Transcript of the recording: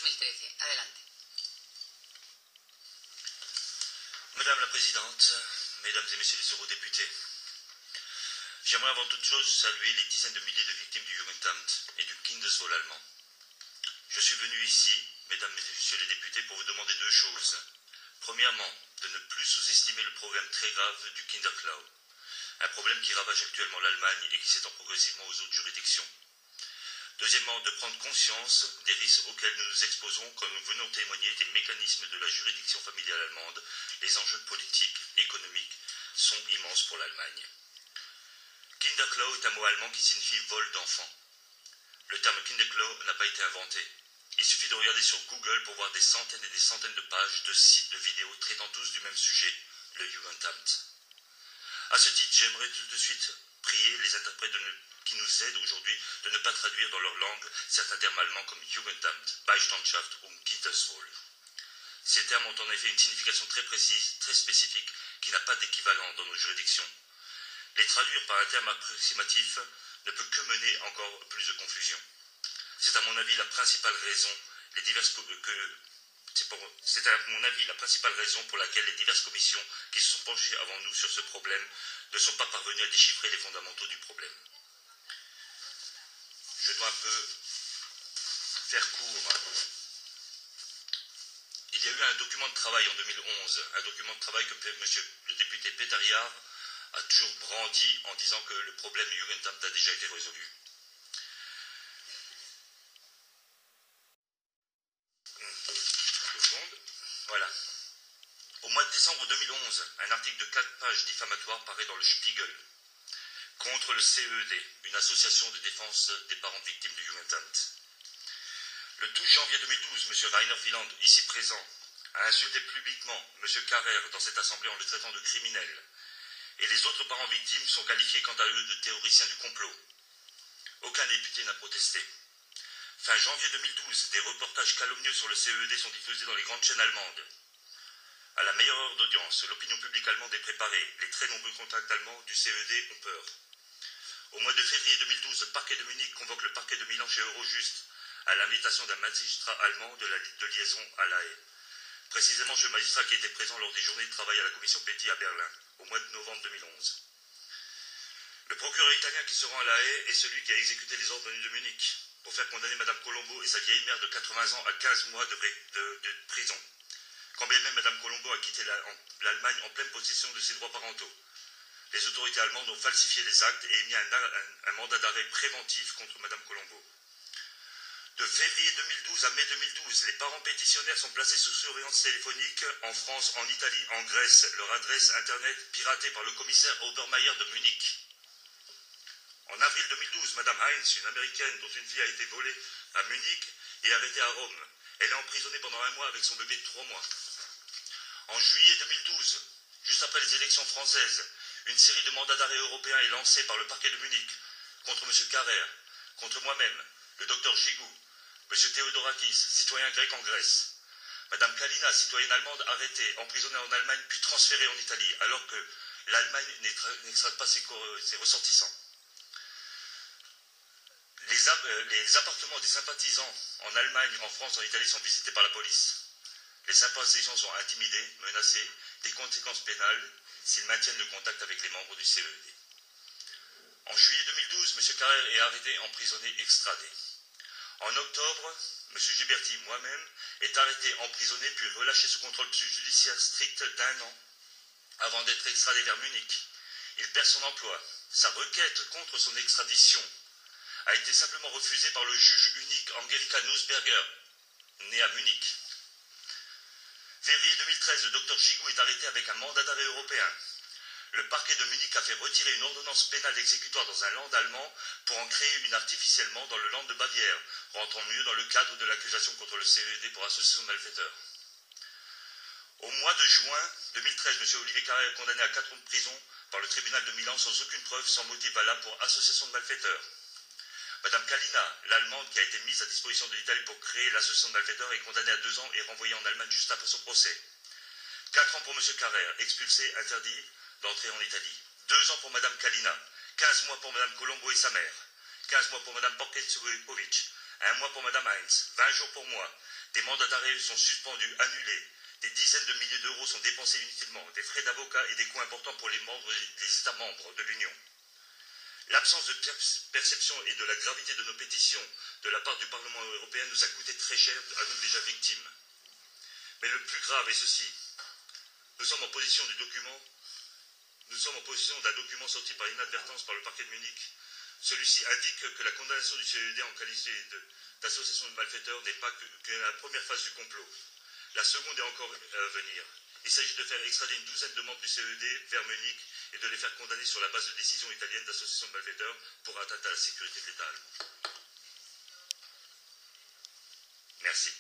2013. Adelante. Madame la Présidente, Mesdames et Messieurs les eurodéputés, j'aimerais avant toute chose saluer les dizaines de milliers de victimes du Jugendamt et du Kindeswohl allemand. Je suis venu ici, Mesdames et Messieurs les députés, pour vous demander deux choses. Premièrement, de ne plus sous-estimer le problème très grave du Kinderklau, un problème qui ravage actuellement l'Allemagne et qui s'étend progressivement aux autres juridictions. Deuxièmement, de prendre conscience des risques auxquels nous nous exposons quand nous venons témoigner des mécanismes de la juridiction familiale allemande. Les enjeux politiques, économiques sont immenses pour l'Allemagne. Kinderklau est un mot allemand qui signifie vol d'enfant. Le terme Kinderklau n'a pas été inventé. Il suffit de regarder sur Google pour voir des centaines et des centaines de pages de sites de vidéos traitant tous du même sujet, le Jugendamt. À ce titre, j'aimerais tout de suite prier les interprètes qui nous aident aujourd'hui de ne pas traduire dans leur langue certains termes allemands comme Jugendamt, Beistandschaft ou Kindeswohl. Ces termes ont en effet une signification très précise, très spécifique, qui n'a pas d'équivalent dans nos juridictions. Les traduire par un terme approximatif ne peut que mener encore plus de confusion. C'est à mon avis la principale raison, pour laquelle les diverses commissions qui se sont penchées avant nous sur ce problème ne sont pas parvenues à déchiffrer les fondamentaux du problème. Je dois un peu faire court. Il y a eu un document de travail en 2011, un document de travail que monsieur le député Peter Jahr a toujours brandi en disant que le problème du Jugendamt a déjà été résolu. Voilà. Au mois de décembre 2011, un article de 4 pages diffamatoire paraît dans le Spiegel contre le CED, une association de défense des parents victimes du Jugendamt. Le 12 janvier 2012, M. Rainer Wieland, ici présent, a insulté publiquement M. Carrer dans cette assemblée en le traitant de criminel. Et les autres parents victimes sont qualifiés quant à eux de théoriciens du complot. Aucun député n'a protesté. Fin janvier 2012, des reportages calomnieux sur le CED sont diffusés dans les grandes chaînes allemandes. À la meilleure heure d'audience, l'opinion publique allemande est préparée. Les très nombreux contacts allemands du CED ont peur. Au mois de février 2012, le parquet de Munich convoque le parquet de Milan chez Eurojust à l'invitation d'un magistrat allemand de liaison à La Haye. Précisément ce magistrat qui était présent lors des journées de travail à la commission Petit à Berlin, au mois de novembre 2011. Le procureur italien qui se rend à La Haye est celui qui a exécuté les ordres venus de Munich pour faire condamner Mme Colombo et sa vieille mère de 80 ans à 15 mois de prison. Quand bien même Mme Colombo a quitté l'Allemagne en pleine possession de ses droits parentaux. Les autorités allemandes ont falsifié les actes et émis un mandat d'arrêt préventif contre Mme Colombo. De février 2012 à mai 2012, les parents pétitionnaires sont placés sous surveillance téléphonique en France, en Italie, en Grèce, leur adresse internet piratée par le commissaire Obermeier de Munich. En avril 2012, Mme Heinz, une américaine dont une fille a été volée à Munich, est arrêtée à Rome. Elle est emprisonnée pendant 1 mois avec son bébé de 3 mois. En juillet 2012, juste après les élections françaises, une série de mandats d'arrêt européens est lancée par le parquet de Munich contre M. Carrer, contre moi-même, le docteur Gigou, M. Theodorakis, citoyen grec en Grèce, Mme Kalina, citoyenne allemande arrêtée, emprisonnée en Allemagne puis transférée en Italie, alors que l'Allemagne n'extrade pas ses ressortissants. Les appartements des sympathisants en Allemagne, en France, en Italie sont visités par la police. Les sympathisants sont intimidés, menacés, des conséquences pénales s'ils maintiennent le contact avec les membres du CED. En juillet 2012, M. Carrer est arrêté, emprisonné, extradé. En octobre, M. Ghiberti, moi-même, est arrêté, emprisonné, puis relâché sous contrôle judiciaire strict d'1 an, avant d'être extradé vers Munich. Il perd son emploi. Sa requête contre son extradition a été simplement refusée par le juge unique Angelika Nussberger, né à Munich. Février 2013, le docteur Gigou est arrêté avec un mandat d'arrêt européen. Le parquet de Munich a fait retirer une ordonnance pénale exécutoire dans un land allemand pour en créer une artificiellement dans le land de Bavière, rentrant mieux dans le cadre de l'accusation contre le CED pour association de malfaiteurs. Au mois de juin 2013, M. Olivier Carrer est condamné à 4 ans de prison par le tribunal de Milan sans aucune preuve, sans motif valable pour association de malfaiteurs. Mme Kalina, l'Allemande qui a été mise à disposition de l'Italie pour créer l'association de malfaiteurs, est condamnée à 2 ans et renvoyée en Allemagne juste après son procès. 4 ans pour M. Carrer, expulsé, interdit d'entrer en Italie. 2 ans pour Mme Kalina. 15 mois pour Mme Colombo et sa mère. 15 mois pour Mme Porketzowicz, 1 mois pour Madame Heinz, 20 jours pour moi. Des mandats d'arrêt sont suspendus, annulés. Des dizaines de milliers d'euros sont dépensés inutilement. Des frais d'avocat et des coûts importants pour les États membres de l'Union. L'absence de perception et de la gravité de nos pétitions de la part du Parlement européen nous a coûté très cher à nous déjà victimes. Mais le plus grave est ceci. Nous sommes en position d'un document sorti par inadvertance par le parquet de Munich. Celui-ci indique que la condamnation du CED en qualité d'association de malfaiteurs n'est pas que la première phase du complot. La seconde est encore à venir. Il s'agit de faire extrader une douzaine de membres du CED vers Munich et de les faire condamner sur la base de décisions italiennes d'association de malfaiteurs pour atteinte à la sécurité de l'État allemand. Merci.